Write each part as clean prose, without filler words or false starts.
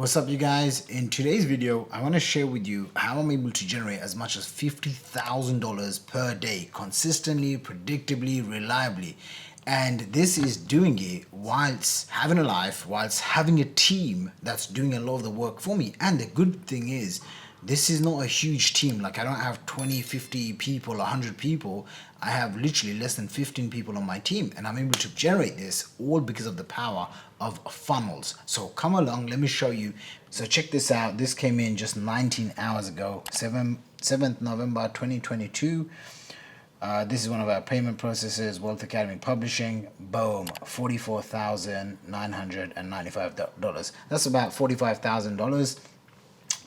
What's up, you guys? In today's video I want to share with you how I'm able to generate as much as $50,000 per day consistently, predictably, reliably. And this is doing it whilst having a life, whilst having a team that's doing a lot of the work for me. And the good thing is, this is not a huge team. Like, I don't have 20, 50 people, 100 people. I have literally less than 15 people on my team, and I'm able to generate this all because of the power of funnels. So come along, let me show you. So check this out. This came in just 19 hours ago, 7th November 2022. This is one of our payment processes, Wealth Academy Publishing. Boom, $44,995. That's about $45,000.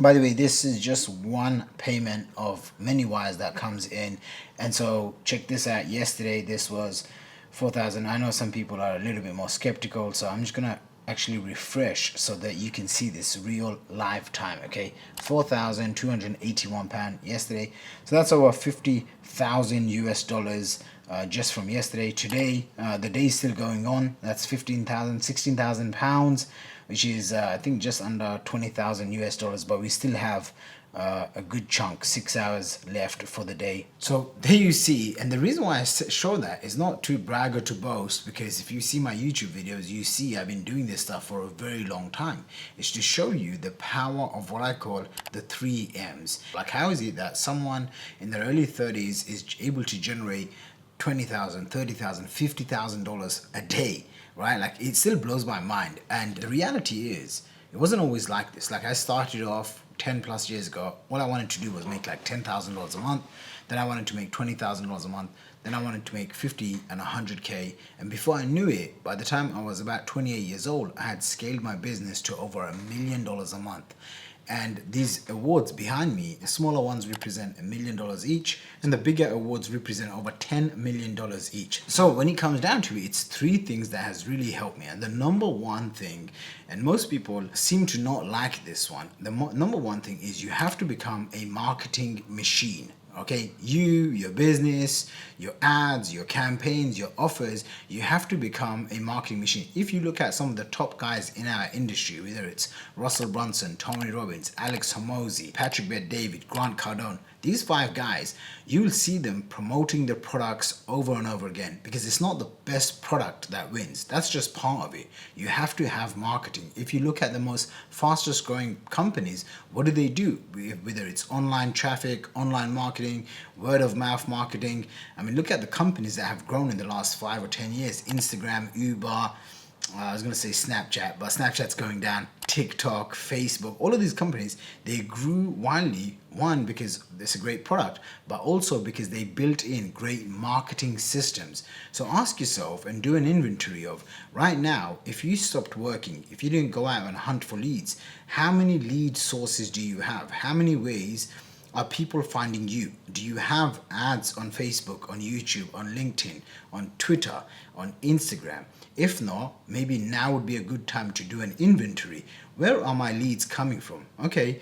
By the way, this is just one payment of many wires that comes in. And so check this out. Yesterday this was 4,000. I know some people are a little bit more skeptical, so I'm just gonna actually refresh so that you can see this real live time. Okay, £4,281 yesterday, so that's over 50,000 US dollars just from yesterday. Today the day is still going on. That's 16,000 pounds, which is I think just under 20,000 US dollars, but we still have a good chunk, 6 hours left for the day. So there you see. And the reason why I show that is not to brag or to boast, because if you see my YouTube videos, you see I've been doing this stuff for a very long time. It's to show you the power of what I call the 3 M's. Like, how is it that someone in their early 30s is able to generate $20,000, $30,000, $50,000 a day, right? Like, it still blows my mind. And the reality is, it wasn't always like this. Like, I started off 10 plus years ago. All I wanted to do was make like $10,000 a month. Then I wanted to make $20,000 a month. Then I wanted to make 50 and 100K. And before I knew it, by the time I was about 28 years old, I had scaled my business to over $1 million a month. And these awards behind me, the smaller ones represent $1 million each, and the bigger awards represent over $10 million each. So when it comes down to it, it's 3 things that has really helped me. And the number one thing, and most people seem to not like this one, the number one thing is you have to become a marketing machine. Okay, your business, your ads, your campaigns, your offers, you have to become a marketing machine. If you look at some of the top guys in our industry, whether it's Russell Brunson, Tony Robbins, Alex Hormozi, Patrick Bet-David, Grant Cardone, these 5 guys, you will see them promoting their products over and over again, because it's not the best product that wins. That's just part of it. You have to have marketing. If you look at the most fastest growing companies, what do? Whether it's online traffic, online marketing, word of mouth marketing. I mean, look at the companies that have grown in the last 5 or 10 years. Instagram, Uber, I was going to say Snapchat, but Snapchat's going down. TikTok, Facebook, all of these companies, they grew wildly. One, because it's a great product, but also because they built in great marketing systems. So ask yourself and do an inventory of, right now, if you stopped working, if you didn't go out and hunt for leads, how many lead sources do you have? How many ways are people finding you? Do you have ads on Facebook, on YouTube, on LinkedIn, on Twitter, on Instagram? If not, maybe now would be a good time to do an inventory. Where are my leads coming from? Okay,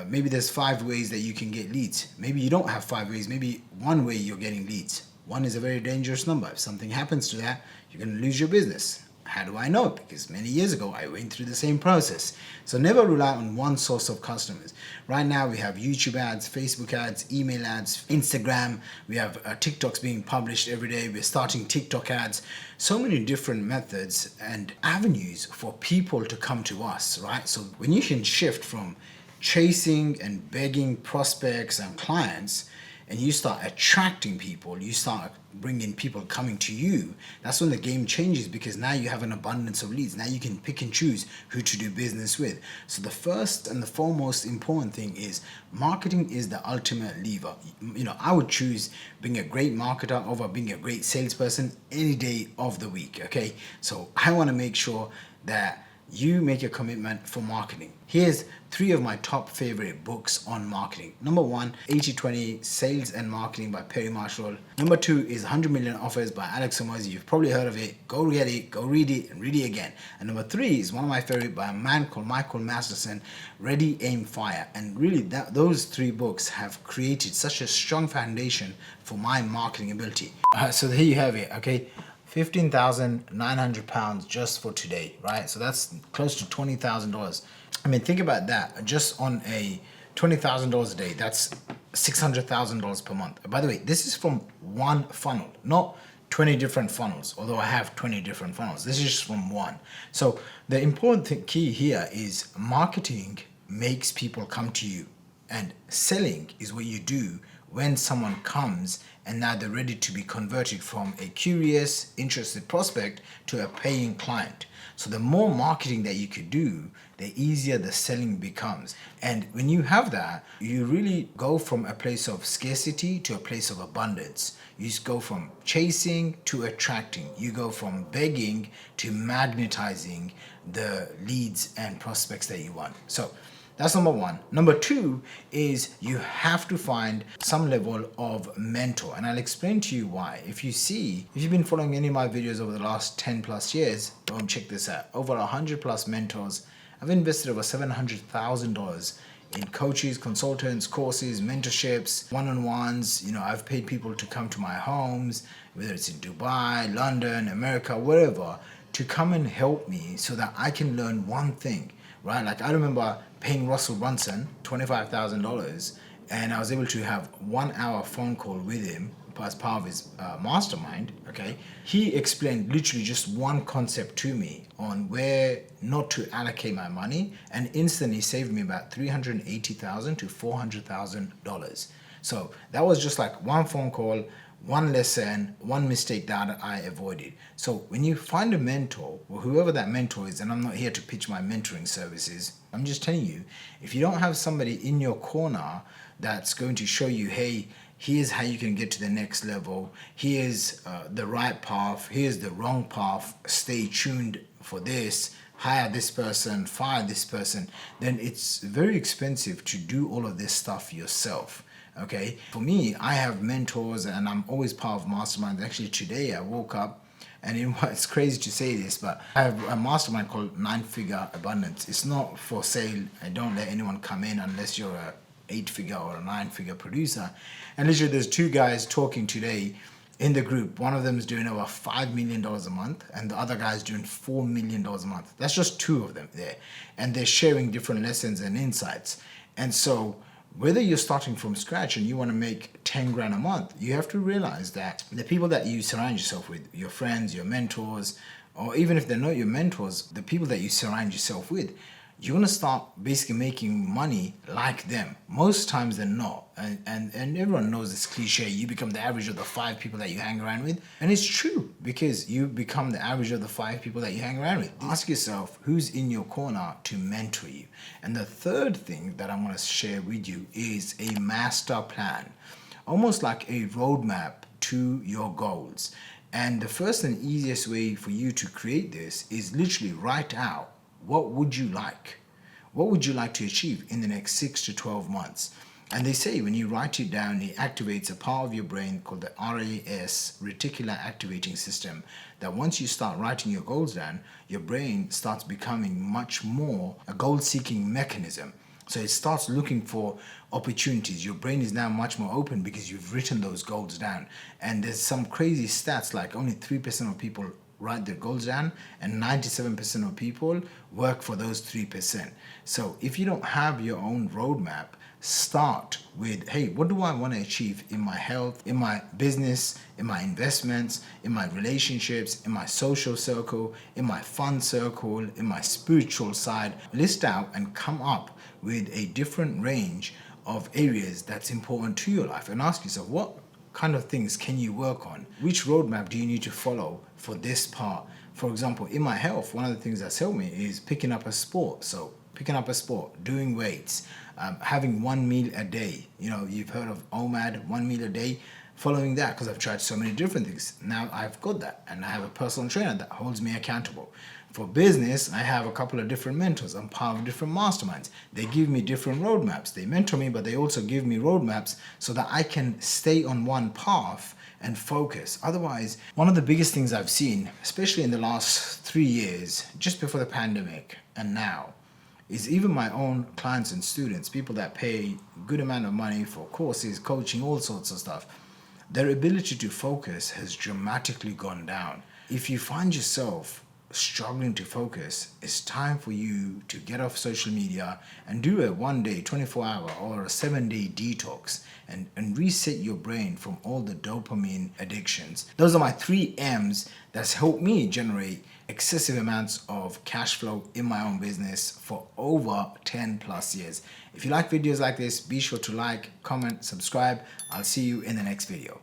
maybe there's 5 ways that you can get leads. Maybe you don't have 5 ways. Maybe 1 way you're getting leads. 1 is a very dangerous number. If something happens to that, you're going to lose your business. How do I know? Because many years ago, I went through the same process. So never rely on one source of customers. Right now, we have YouTube ads, Facebook ads, email ads, Instagram. We have TikToks being published every day. We're starting TikTok ads. So many different methods and avenues for people to come to us, right? So when you can shift from chasing and begging prospects and clients, and you start attracting people, you start bringing people coming to you, that's when the game changes, because now you have an abundance of leads. Now you can pick and choose who to do business with. So the first and the foremost important thing is marketing is the ultimate lever. You know, I would choose being a great marketer over being a great salesperson any day of the week, okay? So I want to make sure that you make a commitment for marketing. Here's 3 of my top favorite books on marketing. Number 1, 80-20 Sales and Marketing by Perry Marshall. Number 2 is 100 Million Offers by Alex Hormozi. You've probably heard of it. Go get it, go read it, and read it again. And number 3 is one of my favorite by a man called Masterson, Ready, Aim, Fire. And really, those 3 books have created such a strong foundation for my marketing ability. So there you have it, okay? £15,900 just for today, right? So that's close to $20,000. I mean, think about that. Just on a $20,000 a day, that's $600,000 per month. By the way, this is from one funnel, not 20 different funnels, although I have 20 different funnels. This is just from one. So the important key here is marketing makes people come to you, and selling is what you do when someone comes and now they're ready to be converted from a curious, interested prospect to a paying client. So the more marketing that you could do, the easier the selling becomes. And when you have that, you really go from a place of scarcity to a place of abundance. You go from chasing to attracting. You go from begging to magnetizing the leads and prospects that you want. So that's number one. Number two is you have to find some level of mentor. And I'll explain to you why. If you've been following any of my videos over the last 10 plus years, check this out. Over 100 plus mentors. I've invested over $700,000 in coaches, consultants, courses, mentorships, one-on-ones. I've paid people to come to my homes, whether it's in Dubai, London, America, wherever, to come and help me so that I can learn one thing, right? Like I remember paying Russell Brunson $25,000, and I was able to have 1 hour phone call with him as part of his mastermind. Okay, he explained literally just one concept to me on where not to allocate my money, and instantly saved me about $380,000 to $400,000. So that was just like one phone call, one lesson, one mistake that I avoided. So when you find a mentor, or whoever that mentor is, and I'm not here to pitch my mentoring services, I'm just telling you, if you don't have somebody in your corner that's going to show you, hey, here's how you can get to the next level, here's the right path, here's the wrong path, stay tuned for this, hire this person, fire this person, then it's very expensive to do all of this stuff yourself. Okay, for me, I have mentors and I'm always part of masterminds. Actually, today I woke up, and it's crazy to say this, but I have a mastermind called 9-Figure Abundance. It's not for sale. I don't let anyone come in unless you're a 8-figure or a 9-figure producer. And literally there's two guys talking today in the group. One of them is doing over $5 million a month, and the other guy is doing $4 million a month. That's just two of them there. And they're sharing different lessons and insights. And so whether you're starting from scratch and you want to make 10 grand a month, you have to realize that the people that you surround yourself with, your friends, your mentors, or even if they're not your mentors, the people that you surround yourself with, you're going to start basically making money like them. Most times they're not. And everyone knows this cliche, you become the average of the 5 people that you hang around with. And it's true, because you become the average of the 5 people that you hang around with. Ask yourself, who's in your corner to mentor you? And the third thing that I'm going to share with you is a master plan, almost like a roadmap to your goals. And the first and easiest way for you to create this is literally write out, what would you like? What would you like to achieve in the next 6 to 12 months? And they say when you write it down, it activates a part of your brain called the RAS, Reticular Activating System, that once you start writing your goals down, your brain starts becoming much more a goal-seeking mechanism. So it starts looking for opportunities. Your brain is now much more open because you've written those goals down. And there's some crazy stats like only 3% of people write their goals down, and 97% of people work for those 3%. So if you don't have your own roadmap, start with, hey, what do I want to achieve in my health, in my business, in my investments, in my relationships, in my social circle, in my fun circle, in my spiritual side? List out and come up with a different range of areas that's important to your life, and ask yourself, what kind of things can you work on? Which roadmap do you need to follow for this part? For example, in my health, one of the things that's helped me is picking up a sport. So picking up a sport, doing weights, having 1 meal a day. You've heard of OMAD, 1 meal a day. Following that, because I've tried so many different things. Now I've got that, and I have a personal trainer that holds me accountable. For business, I have a couple of different mentors. I'm part of different masterminds. They give me different roadmaps. They mentor me, but they also give me roadmaps so that I can stay on one path and focus. Otherwise, one of the biggest things I've seen, especially in the last 3 years, just before the pandemic and now, is even my own clients and students, people that pay a good amount of money for courses, coaching, all sorts of stuff, their ability to focus has dramatically gone down. If you find yourself struggling to focus, it's time for you to get off social media and do a 1 day, 24-hour, or a 7-day detox and reset your brain from all the dopamine addictions. Those are my 3 M's that's helped me generate excessive amounts of cash flow in my own business for over 10 plus years. If you like videos like this, be sure to like, comment, subscribe. I'll see you in the next video.